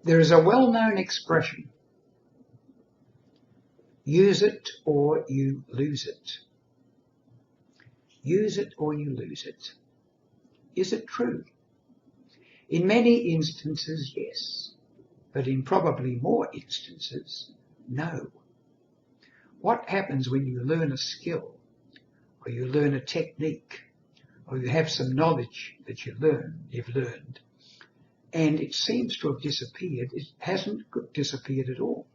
There is a well-known expression, use it or you lose it. Use it or you lose it. Is it true? In many instances, yes, but in probably more instances, no. What happens when you learn a skill, or you learn a technique, or you have some knowledge that you've learned, and it seems to have disappeared? It hasn't disappeared at all.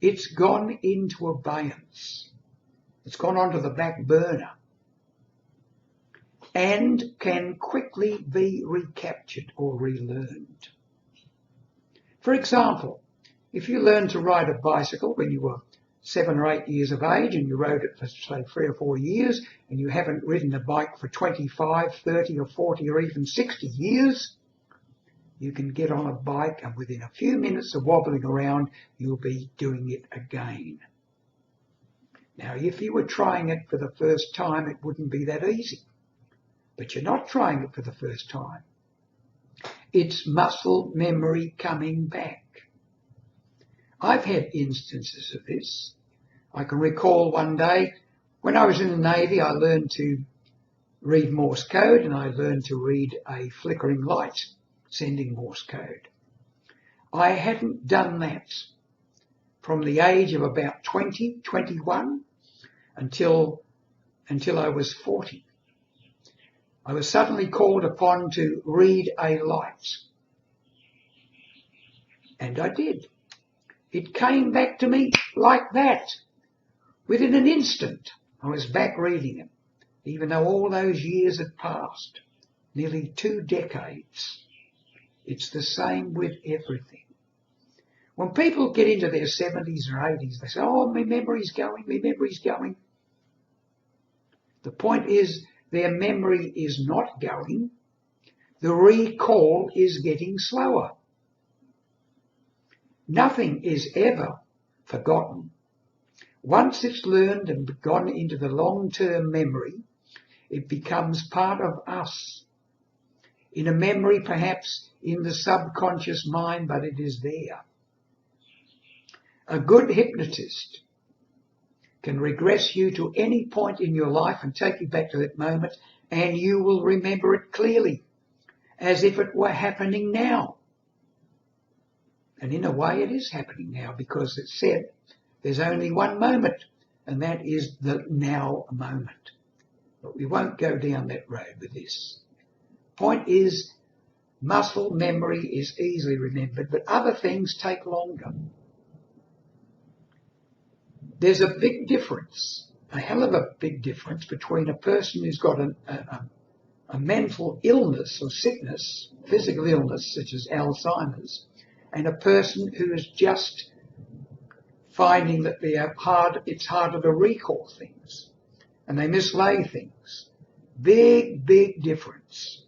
It's gone into abeyance. It's gone onto the back burner and can quickly be recaptured or relearned. For example, if you learned to ride a bicycle when you were 7 or 8 years of age and you rode it for, say, 3 or 4 years, and you haven't ridden a bike for 25, 30 or 40 or even 60 years, you can get on a bike and within a few minutes of wobbling around, you'll be doing it again. Now, if you were trying it for the first time, it wouldn't be that easy. But you're not trying it for the first time. It's muscle memory coming back. I've had instances of this. I can recall one day when I was in the Navy, I learned to read Morse code, and I learned to read a flickering light sending Morse code. I hadn't done that from the age of about 20, 21 until I was 40. I was suddenly called upon to read a light. And I did. It came back to me like that. Within an instant, I was back reading it, even though all those years had passed, nearly 2 decades. It's the same with everything. When people get into their 70s or 80s, they say, oh, my memory's going, my memory's going. The point is, their memory is not going. The recall is getting slower. Nothing is ever forgotten. Once it's learned and gone into the long-term memory, it becomes part of us. In a memory, perhaps in the subconscious mind, but it is there. A good hypnotist can regress you to any point in your life and take you back to that moment, and you will remember it clearly, as if it were happening now. And in a way it is happening now, because it said there's only one moment, and that is the now moment. But we won't go down that road with this. Point is, muscle memory is easily remembered, but other things take longer. There's a big difference, a hell of a big difference, between a person who's got a mental illness or sickness, physical illness such as Alzheimer's, and a person who is just finding that it's harder to recall things and they mislay things. Big, big difference.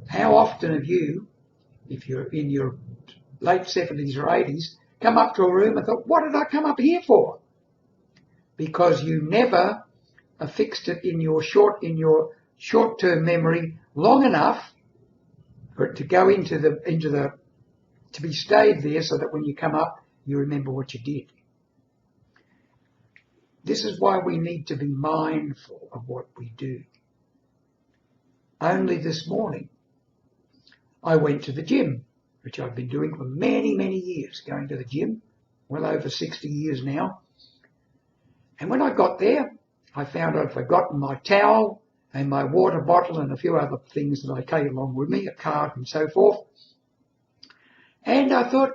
How often have you, if you're in your late 70s or 80s, come up to a room and thought, what did I come up here for? Because you never affixed it in your short-term memory long enough for it to go to be stayed there, so that when you come up, you remember what you did. This is why we need to be mindful of what we do. Only this morning, I went to the gym, which I've been doing for many, many years, going to the gym, well over 60 years now. And when I got there, I found I'd forgotten my towel and my water bottle and a few other things that I take along with me, a card and so forth. And I thought,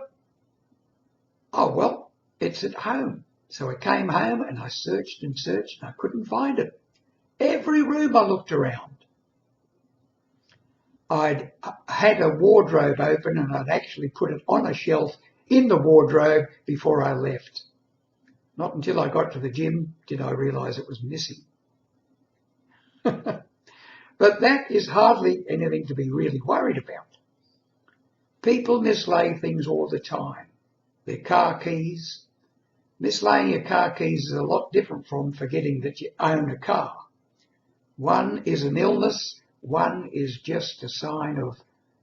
oh, well, it's at home. So I came home and I searched and searched and I couldn't find it. Every room I looked around. I'd had a wardrobe open and I'd actually put it on a shelf in the wardrobe before I left. Not until I got to the gym did I realise it was missing. But that is hardly anything to be really worried about. People mislay things all the time. Their car keys. Mislaying your car keys is a lot different from forgetting that you own a car. One is an illness. One is just a sign of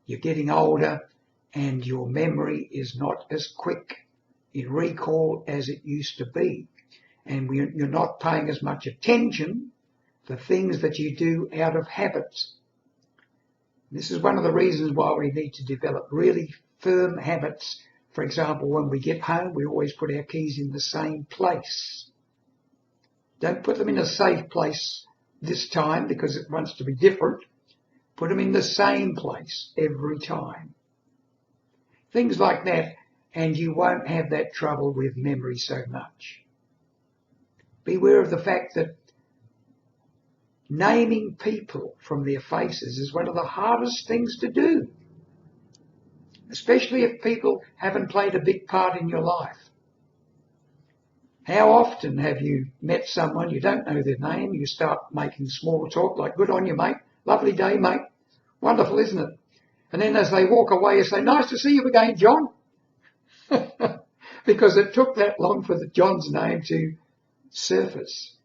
you're getting older and your memory is not as quick in recall as it used to be. And you're not paying as much attention to things that you do out of habit. This is one of the reasons why we need to develop really firm habits. For example, when we get home, we always put our keys in the same place. Don't put them in a safe place this time because it wants to be different. Put them in the same place every time. Things like that, and you won't have that trouble with memory so much. Beware of the fact that naming people from their faces is one of the hardest things to do, especially if people haven't played a big part in your life. How often have you met someone, you don't know their name, you start making small talk like, good on you, mate, lovely day, mate, wonderful, isn't it? And then as they walk away, you say, nice to see you again, John. Because it took that long for John's name to surface.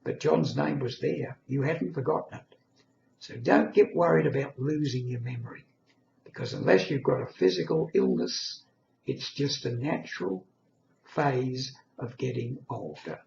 But John's name was there. You hadn't forgotten it. So don't get worried about losing your memory, because unless you've got a physical illness, it's just a natural phase of getting older.